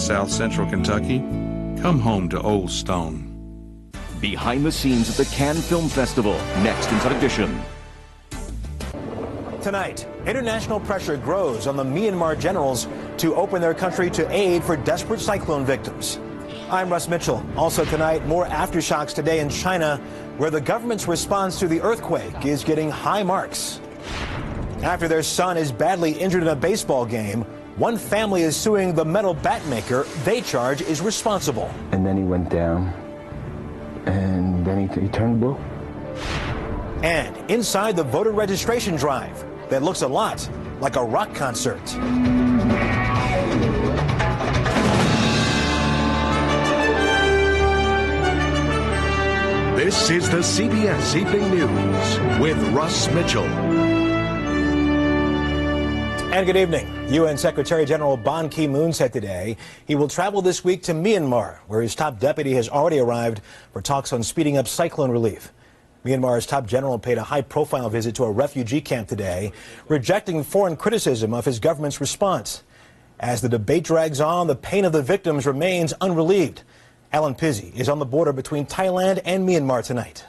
South Central Kentucky, come home to Old Stone. Behind the scenes at the Cannes Film Festival, next Inside Edition. Tonight, international pressure grows on the Myanmar generals to open their country to aid for desperate cyclone victims. I'm Russ Mitchell. Also tonight, more aftershocks today in China, where the government's response to the earthquake is getting high marks. After their son is badly injured in a baseball game, one family is suing the metal bat maker they charge is responsible. And then he went down, and then he turned blue. And inside the voter registration drive that looks a lot like a rock concert. This is the CBS Evening News with Russ Mitchell. And good evening. UN Secretary General Ban Ki-moon said today he will travel this week to Myanmar, where his top deputy has already arrived for talks on speeding up cyclone relief. Myanmar's top general paid a high-profile visit to a refugee camp today, rejecting foreign criticism of his government's response. As the debate drags on, the pain of the victims remains unrelieved. Alan Pizzi is on the border between Thailand and Myanmar tonight.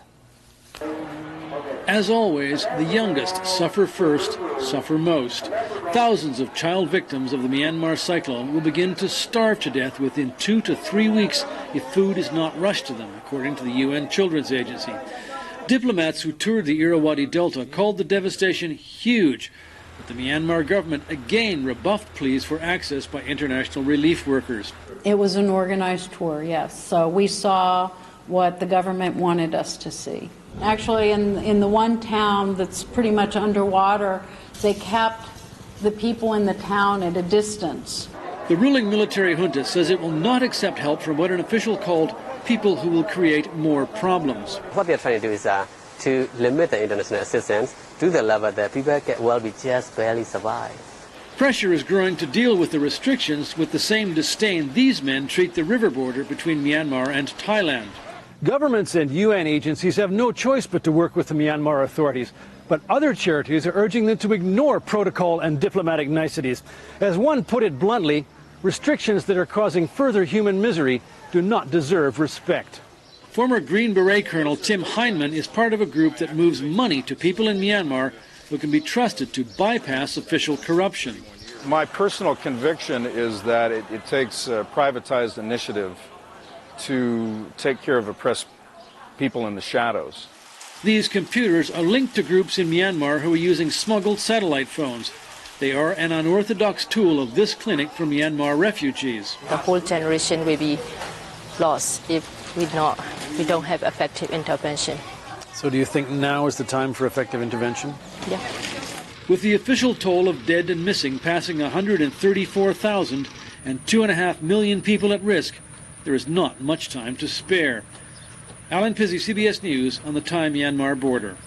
As always, the youngest suffer first, suffer most. Thousands of child victims of the Myanmar cyclone will begin to starve to death within 2 to 3 weeks if food is not rushed to them, according to the UN Children's Agency. Diplomats who toured the Irrawaddy Delta called the devastation huge, but the Myanmar government again rebuffed pleas for access by international relief workers. It was an organized tour, yes. So we saw what the government wanted us to see. Actually, in the one town that's pretty much underwater, they kept the people in the town at a distance. The ruling military junta says it will not accept help from what an official called people who will create more problems. What they're trying to do is to limit the international assistance to the level that people will be just barely survive. Pressure is growing to deal with the restrictions with the same disdain these men treat the river border between Myanmar and Thailand. Governments and UN agencies have no choice but to work with the Myanmar authorities. But other charities are urging them to ignore protocol and diplomatic niceties. As one put it bluntly, restrictions that are causing further human misery do not deserve respect. Former Green Beret Colonel Tim Heineman is part of a group that moves money to people in Myanmar who can be trusted to bypass official corruption. My personal conviction is that it takes a privatized initiative to take care of oppressed people in the shadows. These computers are linked to groups in Myanmar who are using smuggled satellite phones. They are an unorthodox tool of this clinic for Myanmar refugees. The whole generation will be lost if we don't have effective intervention. So do you think now is the time for effective intervention? Yeah. With the official toll of dead and missing passing 134,000 and 2.5 million people at risk, there is not much time to spare. Alan Pizzi, CBS News, on the Thai-Myanmar border.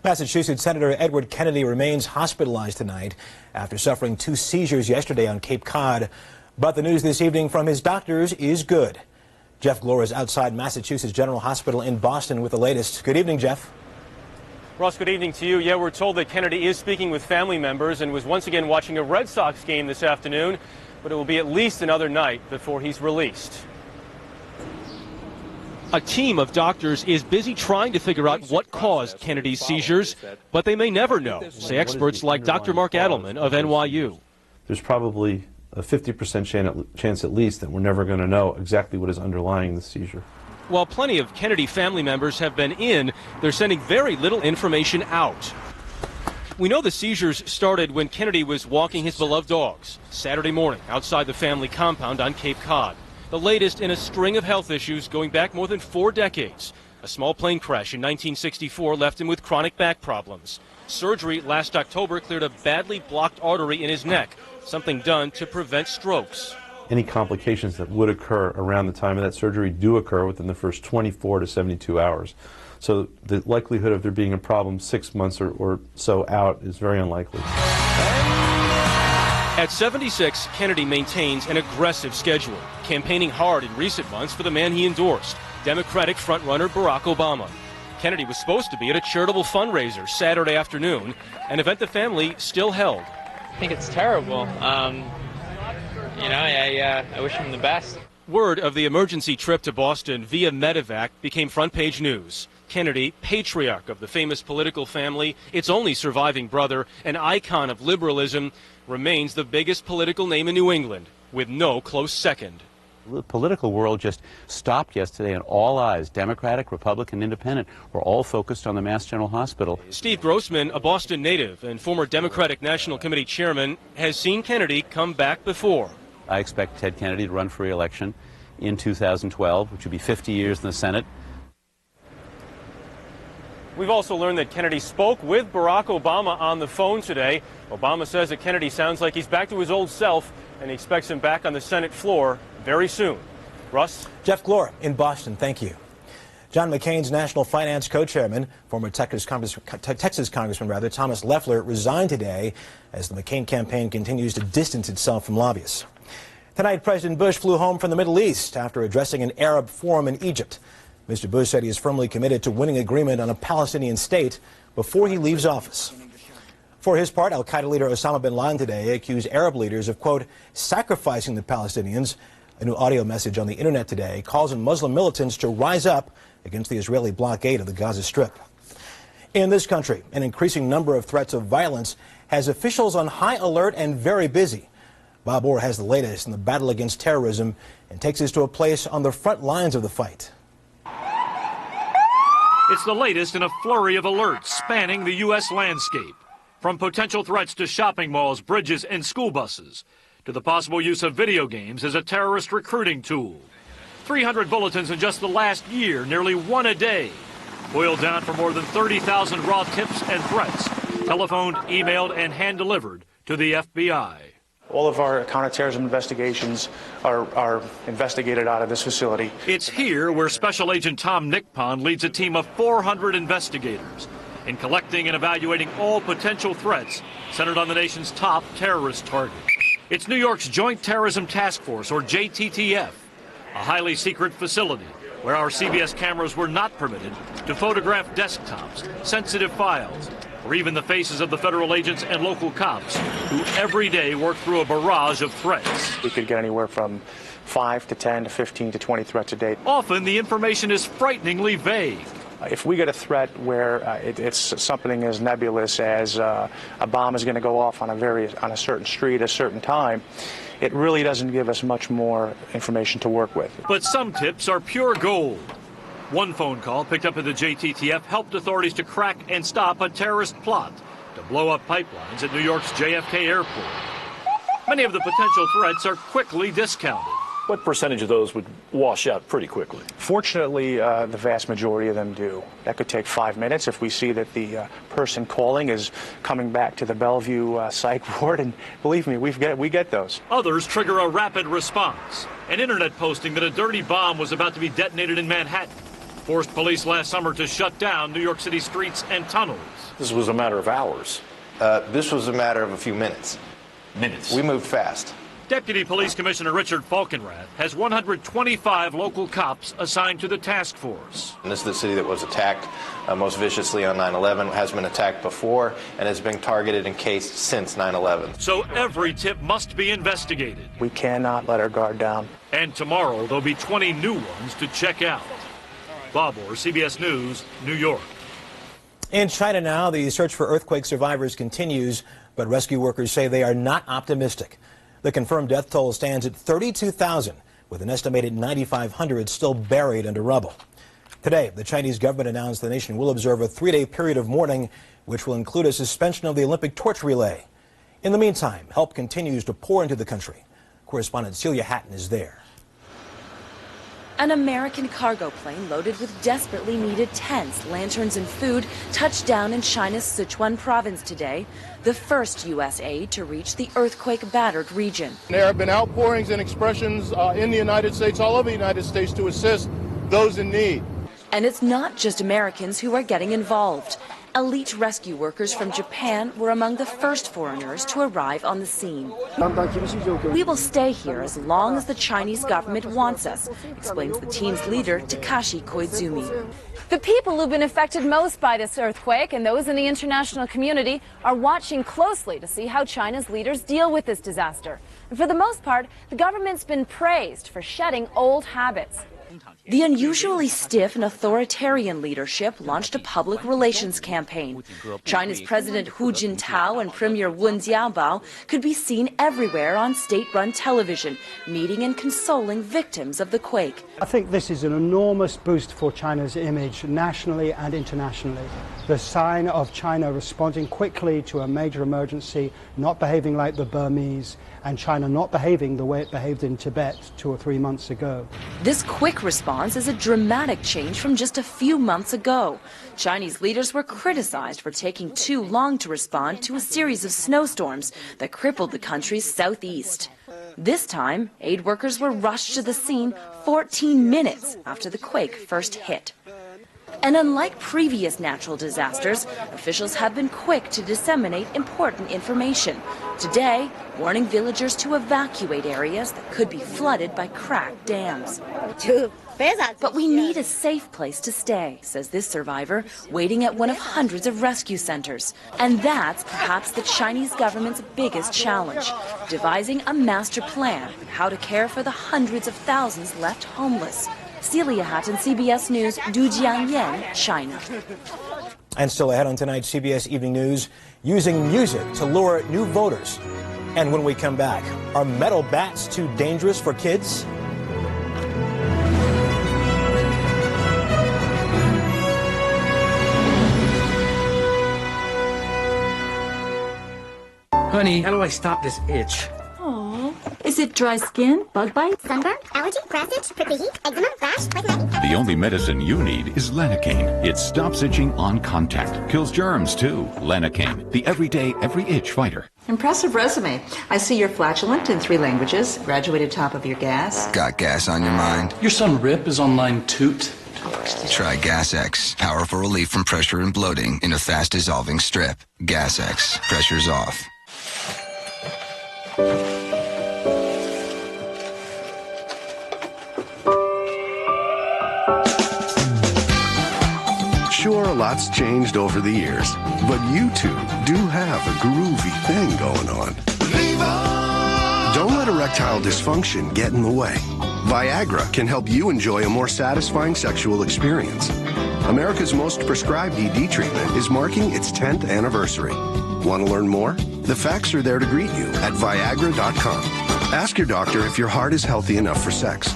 Massachusetts Senator Edward Kennedy remains hospitalized tonight after suffering 2 seizures yesterday on Cape Cod. But the news this evening from his doctors is good. Jeff Glore is outside Massachusetts General Hospital in Boston with the latest. Good evening, Jeff. Ross, good evening to you. Yeah, we're told that Kennedy is speaking with family members and was once again watching a Red Sox game this afternoon, but it will be at least another night before he's released. A team of doctors is busy trying to figure out what caused Kennedy's seizures, but they may never know, say experts like Dr. Mark Adelman of NYU. There's probably a 50% chance at least that we're never going to know exactly what is underlying the seizure. While plenty of Kennedy family members have been in, they're sending very little information out. We know the seizures started when Kennedy was walking his beloved dogs Saturday morning outside the family compound on Cape Cod. The latest in a string of health issues going back more than 4 decades. A small plane crash in 1964 left him with chronic back problems. Surgery last October cleared a badly blocked artery in his neck, something done to prevent strokes. Any complications that would occur around the time of that surgery do occur within the first 24 to 72 hours. So the likelihood of there being a problem 6 months or so out is very unlikely. At 76, Kennedy maintains an aggressive schedule, campaigning hard in recent months for the man he endorsed, Democratic frontrunner Barack Obama. Kennedy was supposed to be at a charitable fundraiser Saturday afternoon, an event the family still held. I think it's terrible. I wish him the best. Word of the emergency trip to Boston via medevac became front-page news. Kennedy, patriarch of the famous political family, its only surviving brother, an icon of liberalism, remains the biggest political name in New England, with no close second. The political world just stopped yesterday, and all eyes, Democratic, Republican, Independent, were all focused on the Mass General Hospital. Steve Grossman, a Boston native and former Democratic National Committee chairman, has seen Kennedy come back before. I expect Ted Kennedy to run for re-election in 2012, which would be 50 years in the Senate. We've also learned that Kennedy spoke with Barack Obama on the phone today. Obama says that Kennedy sounds like he's back to his old self, and he expects him back on the Senate floor very soon. Russ? Jeff Glor in Boston, thank you. John McCain's National Finance co-chairman, former Texas Congressman Thomas Loeffler, resigned today as the McCain campaign continues to distance itself from lobbyists. Tonight, President Bush flew home from the Middle East after addressing an Arab forum in Egypt. Mr. Bush said he is firmly committed to winning agreement on a Palestinian state before he leaves office. For his part, al-Qaeda leader Osama bin Laden today accused Arab leaders of, quote, sacrificing the Palestinians. A new audio message on the internet today calls on Muslim militants to rise up against the Israeli blockade of the Gaza Strip. In this country, an increasing number of threats of violence has officials on high alert and very busy. Bob Orr has the latest in the battle against terrorism and takes us to a place on the front lines of the fight. It's the latest in a flurry of alerts spanning the U.S. landscape, from potential threats to shopping malls, bridges, and school buses, to the possible use of video games as a terrorist recruiting tool. 300 bulletins in just the last year, nearly one a day, boiled down for more than 30,000 raw tips and threats, telephoned, emailed, and hand-delivered to the FBI. All of our counterterrorism investigations are investigated out of this facility. It's here where Special Agent Tom Nickpon leads a team of 400 investigators in collecting and evaluating all potential threats centered on the nation's top terrorist targets. It's New York's Joint Terrorism Task Force, or JTTF, a highly secret facility where our CBS cameras were not permitted to photograph desktops, sensitive files, or even the faces of the federal agents and local cops who every day work through a barrage of threats. We could get anywhere from 5 to 10 to 15 to 20 threats a day. Often the information is frighteningly vague. If we get a threat where it's something as nebulous as a bomb is going to go off on a certain street at a certain time, it really doesn't give us much more information to work with. But some tips are pure gold. One phone call picked up at the JTTF helped authorities to crack and stop a terrorist plot to blow up pipelines at New York's JFK airport. Many of the potential threats are quickly discounted. What percentage of those would wash out pretty quickly? Fortunately, the vast majority of them do. That could take 5 minutes if we see that the person calling is coming back to the Bellevue psych ward, and believe me, we get those. Others trigger a rapid response. An internet posting that a dirty bomb was about to be detonated in Manhattan forced police last summer to shut down New York City streets and tunnels. This was a matter of hours. This was a matter of a few minutes. Minutes? We moved fast. Deputy Police Commissioner Richard Falkenrath has 125 local cops assigned to the task force. And this is the city that was attacked most viciously on 9/11, has been attacked before, and has been targeted and cased since 9/11. So every tip must be investigated. We cannot let our guard down. And tomorrow there'll be 20 new ones to check out. Bob Orr, CBS News, New York. In China now, the search for earthquake survivors continues, but rescue workers say they are not optimistic. The confirmed death toll stands at 32,000, with an estimated 9,500 still buried under rubble. Today, the Chinese government announced the nation will observe a 3-day period of mourning, which will include a suspension of the Olympic torch relay. In the meantime, help continues to pour into the country. Correspondent Celia Hatton is there. An American cargo plane loaded with desperately needed tents, lanterns, and food touched down in China's Sichuan province today, the first U.S. aid to reach the earthquake-battered region. There have been outpourings and expressions in the United States, all over the United States, to assist those in need. And it's not just Americans who are getting involved. Elite rescue workers from Japan were among the first foreigners to arrive on the scene. We will stay here as long as the Chinese government wants us, explains the team's leader, Takashi Koizumi. The people who've been affected most by this earthquake and those in the international community are watching closely to see how China's leaders deal with this disaster. For the most part, the government's been praised for shedding old habits. The unusually stiff and authoritarian leadership launched a public relations campaign. China's President Hu Jintao and Premier Wen Jiabao could be seen everywhere on state-run television, meeting and consoling victims of the quake. I think this is an enormous boost for China's image nationally and internationally. The sign of China responding quickly to a major emergency, not behaving like the Burmese, and China not behaving the way it behaved in Tibet 2 or 3 months ago. This quick response is a dramatic change from just a few months ago. Chinese leaders were criticized for taking too long to respond to a series of snowstorms that crippled the country's southeast. This time, aid workers were rushed to the scene 14 minutes after the quake first hit. And unlike previous natural disasters, officials have been quick to disseminate important information. Today, warning villagers to evacuate areas that could be flooded by cracked dams. But we need a safe place to stay, says this survivor, waiting at one of hundreds of rescue centers. And that's perhaps the Chinese government's biggest challenge, devising a master plan on how to care for the hundreds of thousands left homeless. Celia Hatton, CBS News, Dujiangyan, China. And still ahead on tonight's CBS Evening News, using music to lure new voters. And when we come back, are metal bats too dangerous for kids? Honey, how do I stop this itch? Oh, is it dry skin, bug bite, sunburn, allergy, grass itch, prickly heat, eczema, rash, poison ivy? The only medicine you need is Lenacaine. It stops itching on contact, kills germs too. Lenacaine, the everyday, every itch fighter. Impressive resume. I see you're flatulent in 3 languages, graduated top of your gas. Got gas on your mind? Your son Rip is on line toot. Try Gas X. Powerful relief from pressure and bloating in a fast-dissolving strip. Gas X. Pressure's off. Sure, a lot's changed over the years, but you two do have a groovy thing going on. Don't let erectile dysfunction get in the way. Viagra can help you enjoy a more satisfying sexual experience. America's most prescribed ED treatment is marking its 10th anniversary. Want to learn more? The facts are there to greet you at Viagra.com. Ask your doctor if your heart is healthy enough for sex.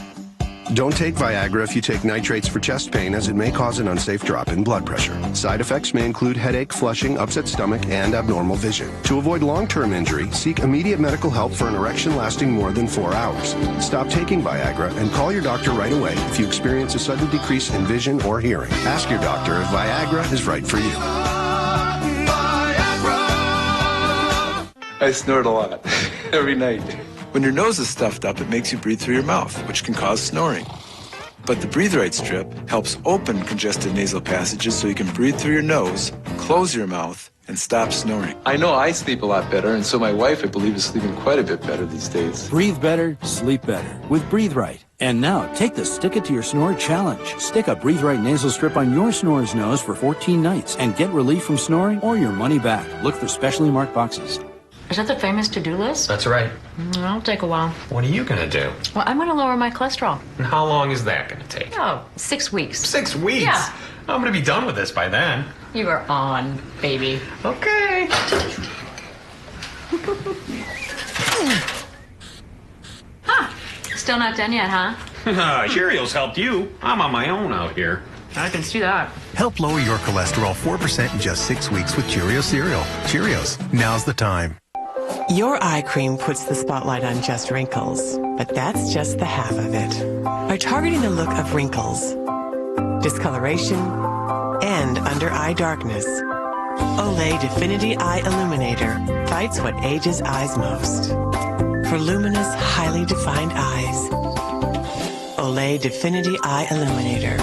Don't take Viagra if you take nitrates for chest pain, as it may cause an unsafe drop in blood pressure. Side effects may include headache, flushing, upset stomach, and abnormal vision. To avoid long-term injury, seek immediate medical help for an erection lasting more than 4 hours. Stop taking Viagra and call your doctor right away if you experience a sudden decrease in vision or hearing. Ask your doctor if Viagra is right for you. I snort a lot, every night. When your nose is stuffed up, it makes you breathe through your mouth, which can cause snoring. But the Breathe Right strip helps open congested nasal passages so you can breathe through your nose, close your mouth, and stop snoring. I know I sleep a lot better, and so my wife, I believe, is sleeping quite a bit better these days. Breathe better, sleep better with Breathe Right. And now, take the Stick It to Your Snore challenge. Stick a Breathe Right nasal strip on your snorer's nose for 14 nights and get relief from snoring or your money back. Look for specially marked boxes. Is that the famous to-do list? That's right. It'll take a while. What are you going to do? Well, I'm going to lower my cholesterol. And how long is that going to take? Oh, 6 weeks. 6 weeks? Yeah. I'm going to be done with this by then. You are on, baby. Okay. Huh. Still not done yet, huh? Cheerios helped you. I'm on my own out here. I can see that. Help lower your cholesterol 4% in just 6 weeks with Cheerios cereal. Cheerios, now's the time. Your eye cream puts the spotlight on just wrinkles, but that's just the half of it. By targeting the look of wrinkles, discoloration, and under-eye darkness, Olay Definity Eye Illuminator fights what ages eyes most. For luminous, highly defined eyes, Olay Definity Eye Illuminator.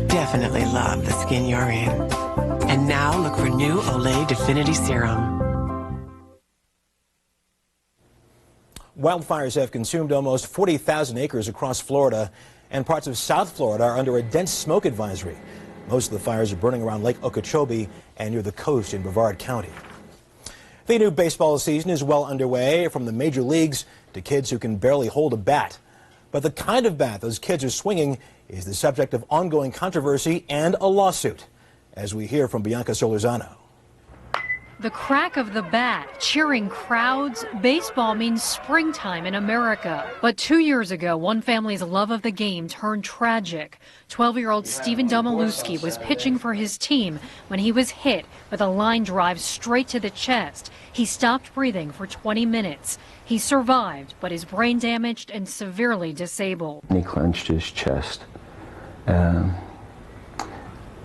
Definitely love the skin you're in. And now look for new Olay Definity Serum. Wildfires have consumed almost 40,000 acres across Florida, and parts of South Florida are under a dense smoke advisory. Most of the fires are burning around Lake Okeechobee and near the coast in Brevard County. The new baseball season is well underway, from the major leagues to kids who can barely hold a bat. But the kind of bat those kids are swinging is the subject of ongoing controversy and a lawsuit, as we hear from Bianca Solorzano. The crack of the bat, cheering crowds, baseball means springtime in America. But 2 years ago, one family's love of the game turned tragic. 12-year-old Steven Domalewski was pitching for his team when he was hit with a line drive straight to the chest. He stopped breathing for 20 minutes. He survived, but is brain damaged and severely disabled. He clenched his chest, and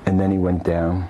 then he went down.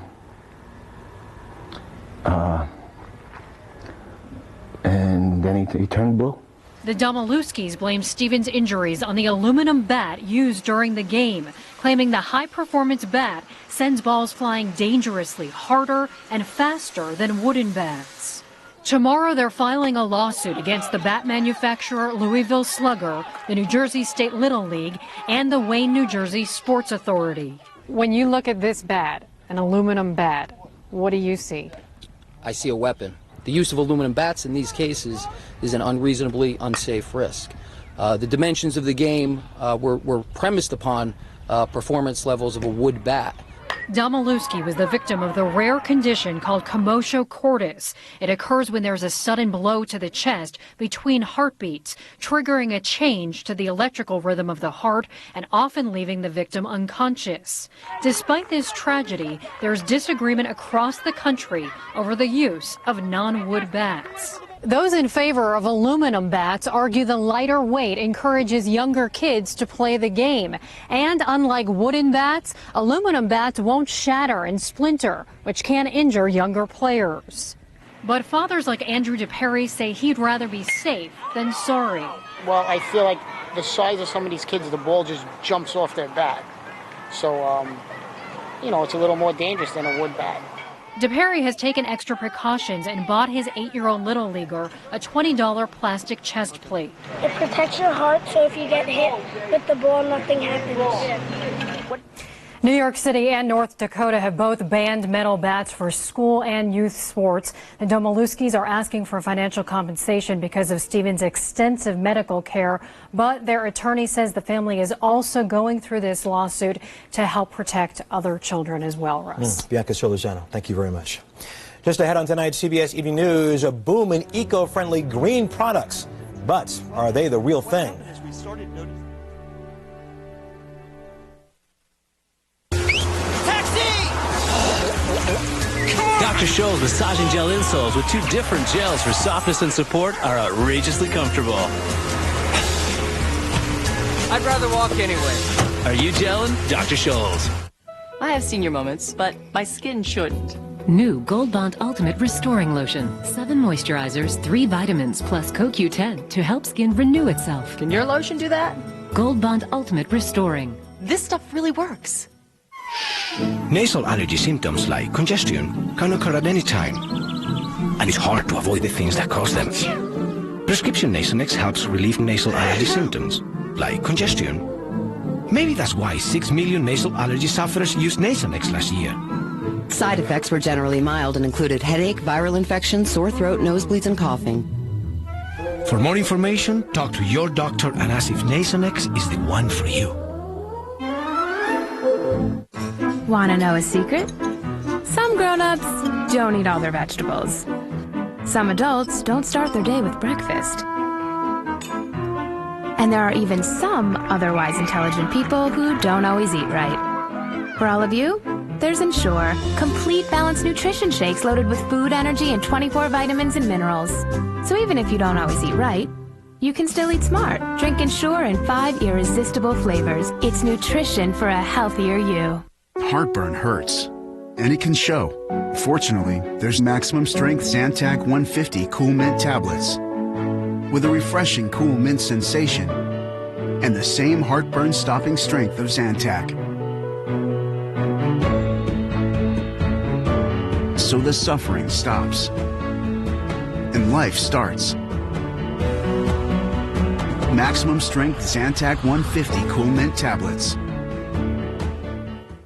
And then he turned blue. The Domalewskis blame Steven's injuries on the aluminum bat used during the game, claiming the high-performance bat sends balls flying dangerously harder and faster than wooden bats. Tomorrow they're filing a lawsuit against the bat manufacturer Louisville Slugger, the New Jersey State Little League, and the Wayne, New Jersey Sports Authority. When you look at this bat, an aluminum bat, what do you see? I see a weapon. The use of aluminum bats in these cases is an unreasonably unsafe risk. The dimensions of the game were premised upon performance levels of a wood bat. Domalewski was the victim of the rare condition called commotio cordis. It occurs when there's a sudden blow to the chest between heartbeats, triggering a change to the electrical rhythm of the heart and often leaving the victim unconscious. Despite this tragedy, there's disagreement across the country over the use of non-wood bats. Those in favor of aluminum bats argue the lighter weight encourages younger kids to play the game. And unlike wooden bats, aluminum bats won't shatter and splinter, which can injure younger players. But fathers like Andrew DePerry say he'd rather be safe than sorry. Well, I feel like the size of some of these kids, the ball just jumps off their bat. So, it's a little more dangerous than a wood bat. DePerry has taken extra precautions and bought his 8-year-old little leaguer a $20 plastic chest plate. It protects your heart, so if you get hit with the ball, nothing happens. New York City and North Dakota have both banned metal bats for school and youth sports. The Domalewskis are asking for financial compensation because of Steven's extensive medical care, but their attorney says the family is also going through this lawsuit to help protect other children as well, Russ. Bianca Solorzano, thank you very much. Just ahead on tonight's CBS Evening News, a boom in eco-friendly green products. But are they the real thing? Dr. Scholl's massaging gel insoles with 2 different gels for softness and support are outrageously comfortable. I'd rather walk anyway. Are you gelling? Dr. Scholl's. I have senior moments, but my skin shouldn't. New Gold Bond Ultimate Restoring Lotion. 7 moisturizers, 3 vitamins, plus CoQ10 to help skin renew itself. Can your lotion do that? Gold Bond Ultimate Restoring. This stuff really works. Nasal allergy symptoms like congestion can occur at any time, and it's hard to avoid the things that cause them. Prescription Nasonex helps relieve nasal allergy symptoms, like congestion. Maybe that's why 6 million nasal allergy sufferers used Nasonex last year. Side effects were generally mild and included headache, viral infection, sore throat, nosebleeds, and coughing. For more information, talk to your doctor and ask if Nasonex is the one for you. Want to know a secret? Some grown-ups don't eat all their vegetables. Some adults don't start their day with breakfast. And there are even some otherwise intelligent people who don't always eat right. For all of you, there's Ensure, complete balanced nutrition shakes loaded with food, energy, and 24 vitamins and minerals. So even if you don't always eat right, you can still eat smart. Drink Ensure in 5 irresistible flavors. It's nutrition for a healthier you. Heartburn hurts, and it can show. Fortunately, there's maximum strength Zantac 150 Cool Mint tablets with a refreshing cool mint sensation and the same heartburn stopping strength of Zantac. So the suffering stops and life starts. Maximum strength Zantac 150 Cool Mint tablets.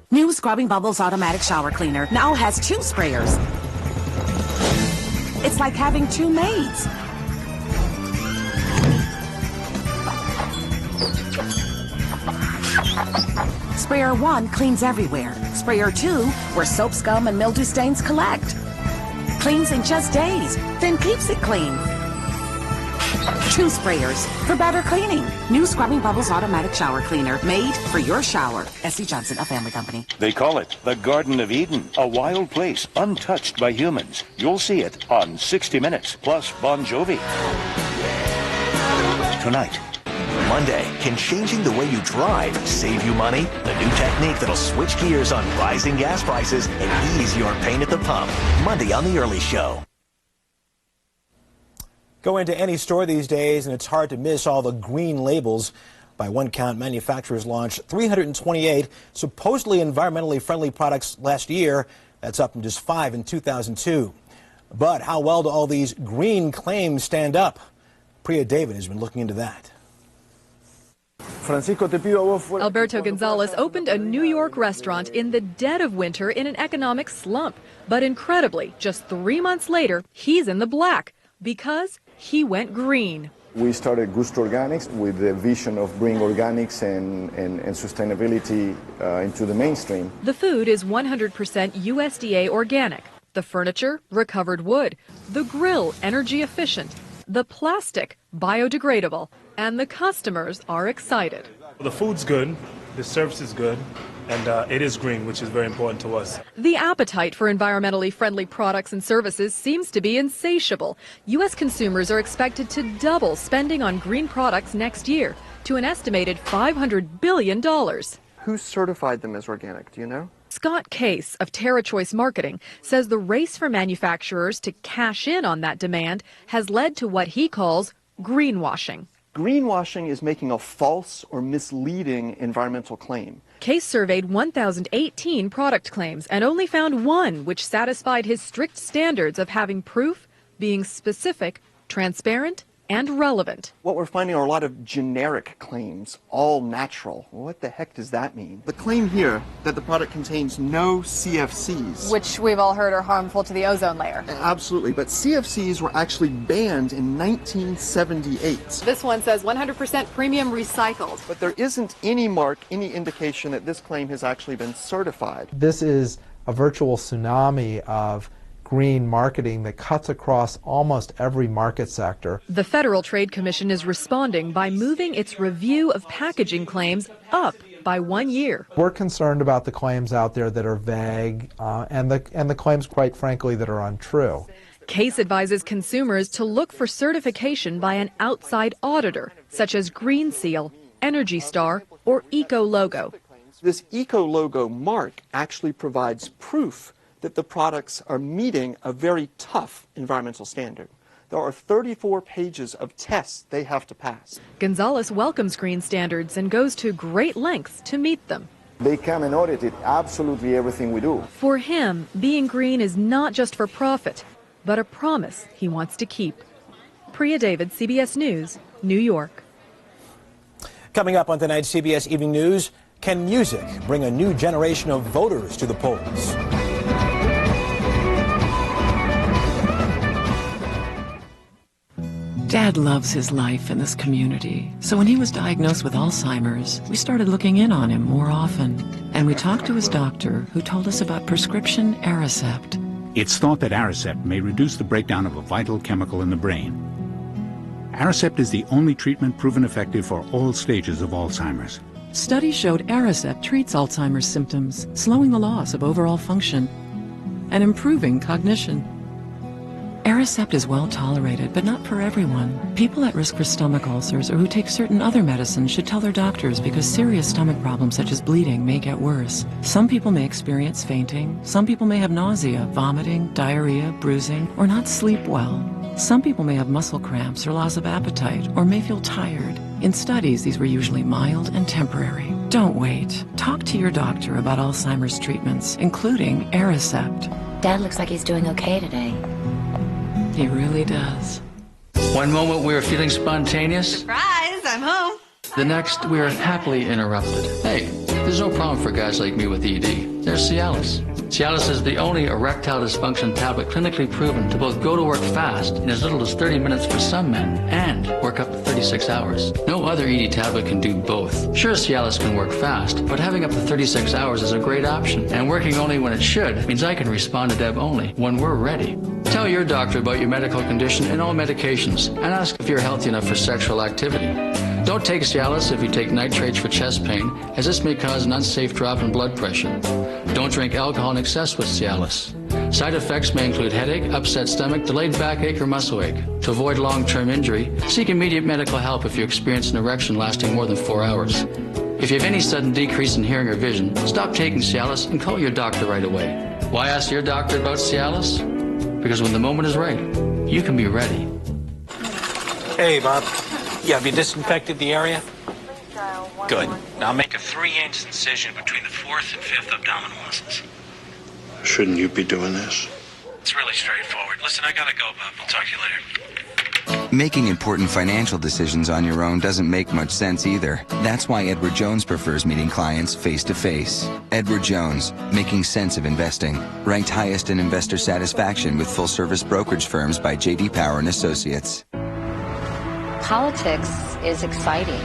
New Scrubbing Bubbles Automatic Shower Cleaner now has 2 sprayers. It's like having two maids. Sprayer 1 cleans everywhere. Sprayer 2, where soap scum and mildew stains collect. Cleans in just days, then keeps it clean. 2 sprayers for better cleaning. New Scrubbing Bubbles Automatic Shower Cleaner, made for your shower. S.C. Johnson, a family company. They call it the Garden of Eden, a wild place untouched by humans. You'll see it on 60 Minutes, plus Bon Jovi. Tonight, Monday, can changing the way you drive save you money? The new technique that'll switch gears on rising gas prices and ease your pain at the pump. Monday on The Early Show. Go into any store these days and it's hard to miss all the green labels. By one count, manufacturers launched 328 supposedly environmentally friendly products last year. That's up from just 5 in 2002. But how well do all these green claims stand up? Priya David has been looking into that. Alberto Gonzalez opened a New York restaurant in the dead of winter in an economic slump. But incredibly, just 3 months later, he's in the black because he went green. We started Gusto Organics with the vision of bringing organics and sustainability into the mainstream. The food is 100% USDA organic. The furniture, recovered wood. The grill, energy efficient. The plastic, biodegradable. And the customers are excited. The food's good, the service is good, and it is green, which is very important to us. The appetite for environmentally friendly products and services seems to be insatiable. U.S. consumers are expected to double spending on green products next year to an estimated $500 billion. Who certified them as organic, do you know? Scott Case of TerraChoice Marketing says the race for manufacturers to cash in on that demand has led to what he calls greenwashing. Greenwashing is making a false or misleading environmental claim. Case surveyed 1,018 product claims and only found one which satisfied his strict standards of having proof, being specific, transparent, and relevant. What we're finding are a lot of generic claims, all natural. Well, what the heck does that mean? The claim here that the product contains no CFCs. Which we've all heard are harmful to the ozone layer. Absolutely, but CFCs were actually banned in 1978. This one says 100% premium recycled. But there isn't any mark, any indication that this claim has actually been certified. This is a virtual tsunami of green marketing that cuts across almost every market sector. The Federal Trade Commission is responding by moving its review of packaging claims up by 1 year. We're concerned about the claims out there that are vague and the claims, quite frankly, that are untrue. Case advises consumers to look for certification by an outside auditor, such as Green Seal, Energy Star, or Eco Logo. This Eco Logo mark actually provides proof that the products are meeting a very tough environmental standard. There are 34 pages of tests they have to pass. Gonzalez welcomes green standards and goes to great lengths to meet them. They come and audit absolutely everything we do. For him, being green is not just for profit, but a promise he wants to keep. Priya David, CBS News, New York. Coming up on tonight's CBS Evening News, can music bring a new generation of voters to the polls? Dad loves his life in this community, so when he was diagnosed with Alzheimer's, we started looking in on him more often. And we talked to his doctor, who told us about prescription Aricept. It's thought that Aricept may reduce the breakdown of a vital chemical in the brain. Aricept is the only treatment proven effective for all stages of Alzheimer's. Studies showed Aricept treats Alzheimer's symptoms, slowing the loss of overall function and improving cognition. Aricept is well tolerated, but not for everyone. People at risk for stomach ulcers or who take certain other medicines should tell their doctors because serious stomach problems such as bleeding may get worse. Some people may experience fainting. Some people may have nausea, vomiting, diarrhea, bruising, or not sleep well. Some people may have muscle cramps or loss of appetite or may feel tired. In studies, these were usually mild and temporary. Don't wait. Talk to your doctor about Alzheimer's treatments, including Aricept. Dad looks like he's doing okay today. He really does. One moment we were feeling spontaneous. Surprise, I'm home. The next, we are happily interrupted. Hey, there's no problem for guys like me with ED. There's Cialis. Cialis is the only erectile dysfunction tablet clinically proven to both go to work fast in as little as 30 minutes for some men and work up to 36 hours. No other ED tablet can do both. Sure, Cialis can work fast, but having up to 36 hours is a great option. And working only when it should means I can respond to Deb only when we're ready. Tell your doctor about your medical condition and all medications, and ask if you're healthy enough for sexual activity. Don't take Cialis if you take nitrates for chest pain, as this may cause an unsafe drop in blood pressure. Don't drink alcohol in excess with Cialis. Side effects may include headache, upset stomach, delayed backache, or muscle ache. To avoid long-term injury, seek immediate medical help if you experience an erection lasting more than 4 hours. If you have any sudden decrease in hearing or vision, stop taking Cialis and call your doctor right away. Why ask your doctor about Cialis? Because when the moment is right, you can be ready. Hey, Bob. Yeah, have you disinfected the area? Good. Now make a 3-inch incision between the 4th and 5th abdominal muscles. Shouldn't you be doing this? It's really straightforward. Listen, I gotta go, Bob. I'll talk to you later. Making important financial decisions on your own doesn't make much sense either. That's why Edward Jones prefers meeting clients face-to-face. Edward Jones, making sense of investing. Ranked highest in investor satisfaction with full-service brokerage firms by J.D. Power & Associates. Politics is exciting.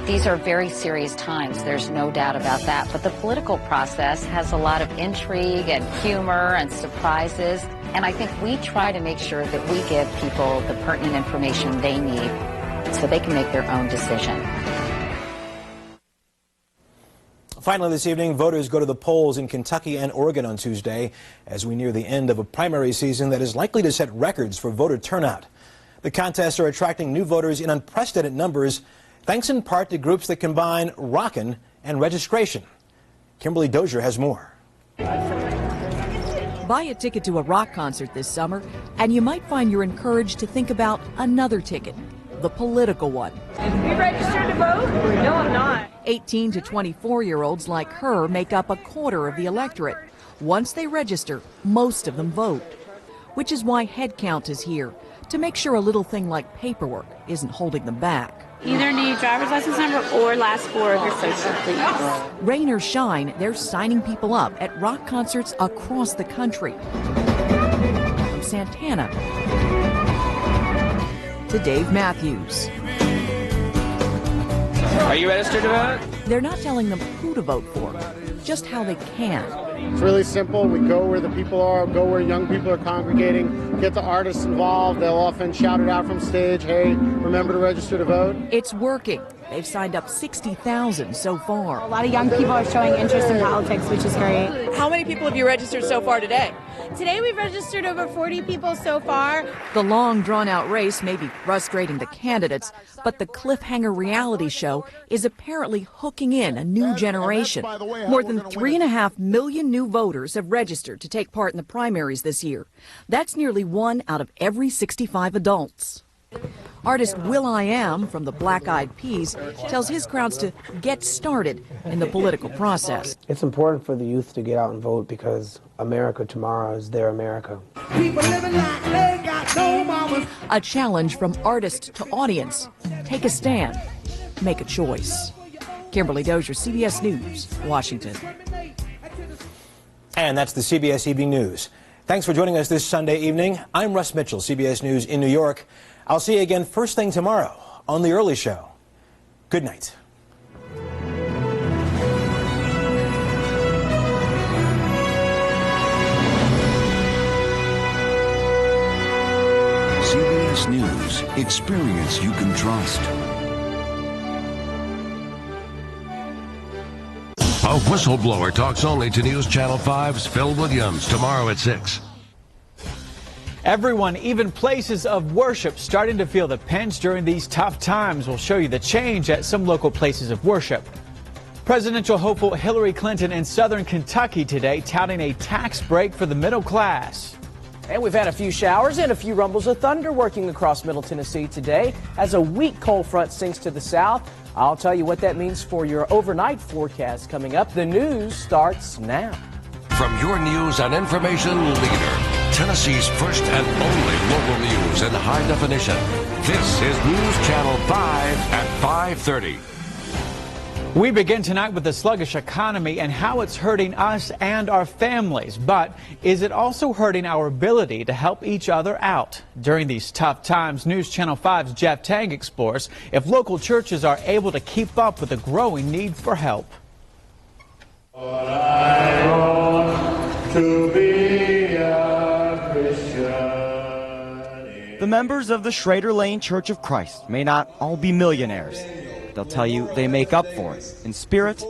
These are very serious times, there's no doubt about that. But the political process has a lot of intrigue and humor and surprises. And I think we try to make sure that we give people the pertinent information they need so they can make their own decision. Finally this evening, voters go to the polls in Kentucky and Oregon on Tuesday as we near the end of a primary season that is likely to set records for voter turnout. The contests are attracting new voters in unprecedented numbers, thanks in part to groups that combine rockin' and registration. Kimberly Dozier has more. Buy a ticket to a rock concert this summer, and you might find you're encouraged to think about another ticket, the political one. You registered to vote? No, I'm not. 18 to 24-year-olds like her make up a quarter of the electorate. Once they register, most of them vote, which is why HeadCount is here, to make sure a little thing like paperwork isn't holding them back. Either need driver's license number or last 4 of your social, please. Rain or shine, they're signing people up at rock concerts across the country. From Santana to Dave Matthews. Are you registered to vote? They're not telling them who to vote for, just how they can. It's really simple. We go where the people are, go where young people are congregating, get the artists involved. They'll often shout it out from stage, hey, remember to register to vote. It's working. They've signed up 60,000 so far. A lot of young people are showing interest in politics, which is great. How many people have you registered so far today? Today we've registered over 40 people so far. The long, drawn-out race may be frustrating the candidates, but the cliffhanger reality show is apparently hooking in a new generation. More than 3.5 million new voters have registered to take part in the primaries this year. That's nearly 1 out of every 65 adults. Artist will.i.am from the Black Eyed Peas tells his crowds to get started in the political process. It's important for the youth to get out and vote because America tomorrow is their America. People living like they got no mamas. A challenge from artist to audience. Take a stand. Make a choice. Kimberly Dozier, CBS News, Washington. And that's the CBS Evening News. Thanks for joining us this Sunday evening. I'm Russ Mitchell, CBS News in New York. I'll see you again first thing tomorrow on The Early Show. Good night. CBS News. Experience you can trust. A whistleblower talks only to News Channel 5's Phil Williams tomorrow at 6. Everyone, even places of worship, starting to feel the pinch during these tough times. We'll show you the change at some local places of worship. Presidential hopeful Hillary Clinton in southern Kentucky today touting a tax break for the middle class. And we've had a few showers and a few rumbles of thunder working across Middle Tennessee today as a weak cold front sinks to the south. I'll tell you what that means for your overnight forecast coming up. The news starts now. From your news and information leader, Tennessee's first and only local news in high definition. This is News Channel 5 at 5:30. We begin tonight with the sluggish economy and how it's hurting us and our families. But is it also hurting our ability to help each other out? During these tough times, News Channel 5's Jeff Tang explores if local churches are able to keep up with the growing need for help. The members of the Schrader Lane Church of Christ may not all be millionaires. They'll tell you they make up for it in spirit